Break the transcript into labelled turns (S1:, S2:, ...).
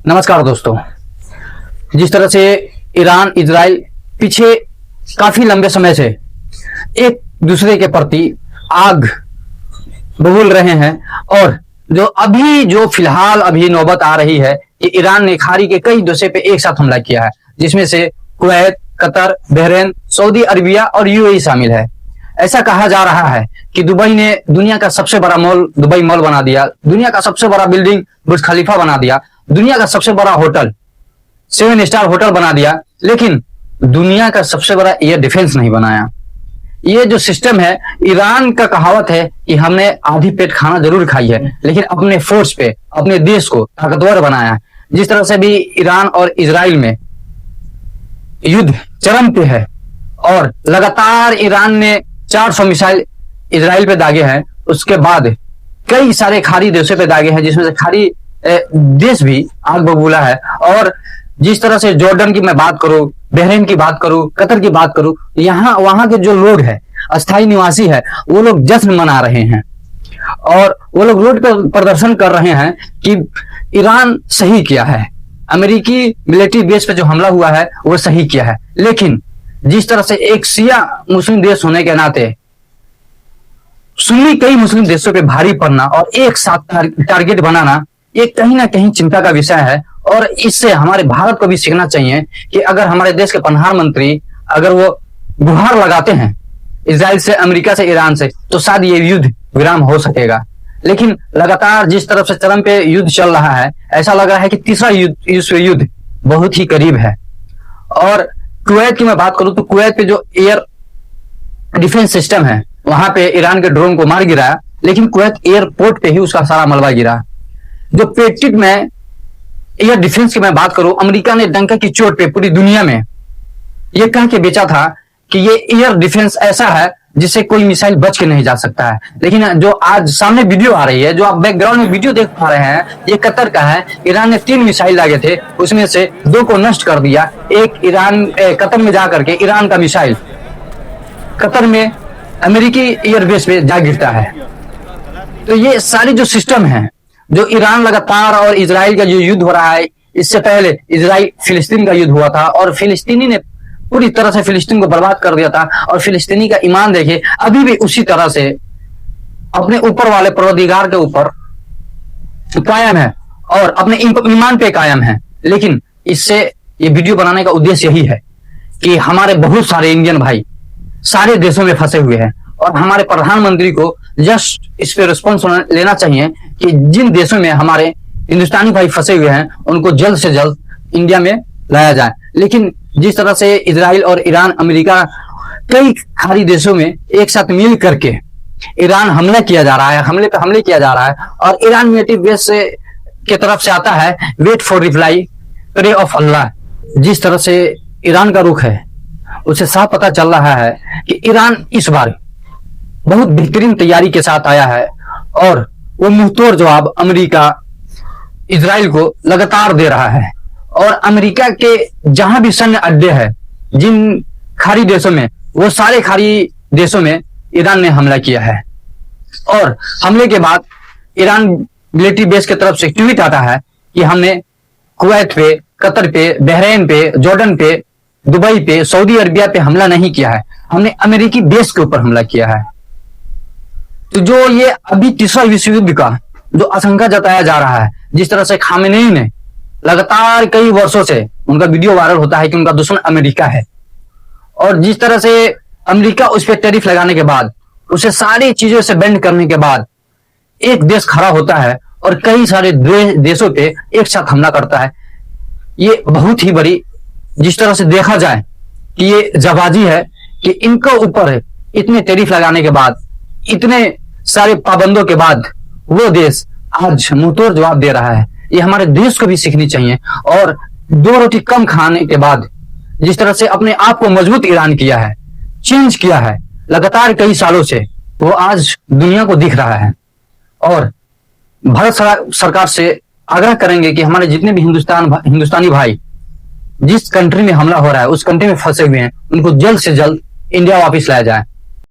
S1: नमस्कार दोस्तों। जिस तरह से ईरान इजराइल पीछे काफी लंबे समय से एक दूसरे के प्रति आग बबूल रहे हैं और जो फिलहाल अभी नौबत आ रही है कि ईरान ने खाड़ी के कई देशों पे एक साथ हमला किया है, जिसमें से Kuwait, Qatar, Bahrain, Saudi Arabia और यूएई शामिल है। ऐसा कहा जा रहा है कि दुबई ने दुनिया का सबसे बड़ा मॉल दुबई मॉल बना दिया, दुनिया का सबसे बड़ा बिल्डिंग बुर्ज खलीफा बना दिया, दुनिया का सबसे बड़ा होटल 7 स्टार होटल बना दिया, लेकिन दुनिया का सबसे बड़ा एयर डिफेंस नहीं बनाया। ये जो सिस्टम है, ईरान का कहावत है कि हमने आधी पेट खाना जरूर खाई है, लेकिन अपने फोर्स पे अपने देश को ताकतवर बनाया। जिस तरह से भी ईरान और इजराइल में युद्ध चरम पे है और लगातार ईरान ने 400 मिसाइल इजराइल पे दागे हैं, उसके बाद कई सारे खाड़ी देशों पे दागे हैं, जिसमें से खाड़ी देश भी आग बबूला है। और जिस तरह से जॉर्डन की मैं बात करूं, बहरीन की बात करूं, कतर की बात करूं, वहां के जो लोग हैं, अस्थायी निवासी है, वो लोग जश्न मना रहे हैं और वो लोग रोड पर प्रदर्शन कर रहे हैं कि ईरान सही किया है, अमेरिकी मिलिट्री बेस पे जो हमला हुआ है वो सही किया है। लेकिन जिस तरह से एक शिया मुस्लिम देश होने के नाते सुन्नी कई मुस्लिम देशों पे भारी पड़ना और एक साथ टारगेट बनाना, ये कहीं ना कहीं चिंता का विषय है। और इससे हमारे भारत को भी सीखना चाहिए कि अगर हमारे देश के प्रधानमंत्री अगर वो गुहार लगाते हैं इजराइल से, अमेरिका से, ईरान से, तो शायद ये युद्ध विराम हो सकेगा। लेकिन लगातार जिस तरफ से चरम पे युद्ध चल रहा है, ऐसा लग रहा है कि तीसरा विश्व युद्ध बहुत ही करीब है। और कुवैत की मैं बात करूं तो कुवैत पे जो एयर डिफेंस सिस्टम है, वहां पे ईरान के ड्रोन को मार गिराया, लेकिन कुवैत एयरपोर्ट पे ही उसका सारा मलबा गिरा। जो पेट्रियट में एयर डिफेंस की मैं बात करूं, अमेरिका ने डंका की चोट पे पूरी दुनिया में ये कह के बेचा था कि ये एयर डिफेंस ऐसा है जिससे कोई मिसाइल बच के नहीं जा सकता है। लेकिन जो आज सामने वीडियो आ रही है, जो आप बैकग्राउंड में वीडियो देख पा रहे हैं, ये कतर का है। ईरान ने 3 मिसाइल दागे थे, उसमें से 2 को नष्ट कर दिया। एक कतर में जाकर के ईरान का मिसाइल कतर में अमेरिकी एयरबेस पे जा गिरता है। तो ये सारी जो सिस्टम है, जो ईरान लगातार और इजराइल का जो युद्ध हो रहा है, इससे पहले इजराइल फिलिस्तीन का युद्ध हुआ था और फिलिस्तीनी ने पूरी तरह से फिलिस्तीन को बर्बाद कर दिया था। और फिलिस्तीनी का ईमान देखिए, अभी भी उसी तरह से अपने ऊपर वाले परवरदिगार के ऊपर कायम है और अपने ईमान पे कायम है। लेकिन इससे ये वीडियो बनाने का उद्देश्य यही है कि हमारे बहुत सारे इंडियन भाई सारे देशों में फंसे हुए हैं और हमारे प्रधानमंत्री को जस्ट इस पे रिस्पॉन्स लेना चाहिए कि जिन देशों में हमारे हिंदुस्तानी भाई फंसे हुए हैं, उनको जल्द से जल्द इंडिया में लाया जाए। लेकिन जिस तरह से इजराइल और ईरान, अमेरिका, कई खाड़ी देशों में एक साथ मिल करके ईरान हमला किया जा रहा है, हमले पे हमले किया जा रहा है और ईरान मिलिट्री बेस से के तरफ से आता है wait for reply, pray of अल्लाह। जिस तरह से ईरान का रुख है, उससे साफ पता चल रहा है कि ईरान इस बार बहुत बेहतरीन तैयारी के साथ आया है और वो मुंहतोड़ जवाब अमेरिका इजराइल को लगातार दे रहा है। और अमेरिका के जहां भी सैन्य अड्डे हैं, जिन खाड़ी देशों में, वो सारे खाड़ी देशों में ईरान ने हमला किया है। और हमले के बाद ईरान मिलिट्री बेस की तरफ से ट्वीट आता है कि हमने कुवैत पे, कतर पे, बहरीन पे, जॉर्डन पे, दुबई पे, सऊदी अरबिया पे हमला नहीं किया है, हमने अमेरिकी बेस के ऊपर हमला किया है। तो जो ये अभी तीसरा विश्व युद्ध का जो आशंका जताया जा रहा है, जिस तरह से खामेनेई ने लगातार कई वर्षों से, उनका वीडियो वायरल होता है कि उनका दुश्मन अमेरिका है, और जिस तरह से अमेरिका उस पर टैरिफ लगाने के बाद, उसे सारी चीजों से बैंड करने के बाद एक देश खड़ा होता है और कई सारे देशों पे एक साथ हमला करता है। ये बहुत ही बड़ी, जिस तरह से देखा जाए कि ये जबाजी है कि इनके ऊपर इतने टैरिफ लगाने के बाद, इतने सारे पाबंदों के बाद वो देश आज मुंहतोड़ जवाब दे रहा है। ये हमारे देश को भी सीखनी चाहिए। और 2 रोटी कम खाने के बाद जिस तरह से अपने आप को मजबूत ईरान किया है, चेंज किया है लगातार कई सालों से, वो आज दुनिया को दिख रहा है। और भारत सरकार से आग्रह करेंगे कि हमारे जितने भी हिंदुस्तानी भाई जिस कंट्री में हमला हो रहा है, उस कंट्री में फंसे हुए हैं, उनको जल्द से जल्द इंडिया वापस लाया जाए।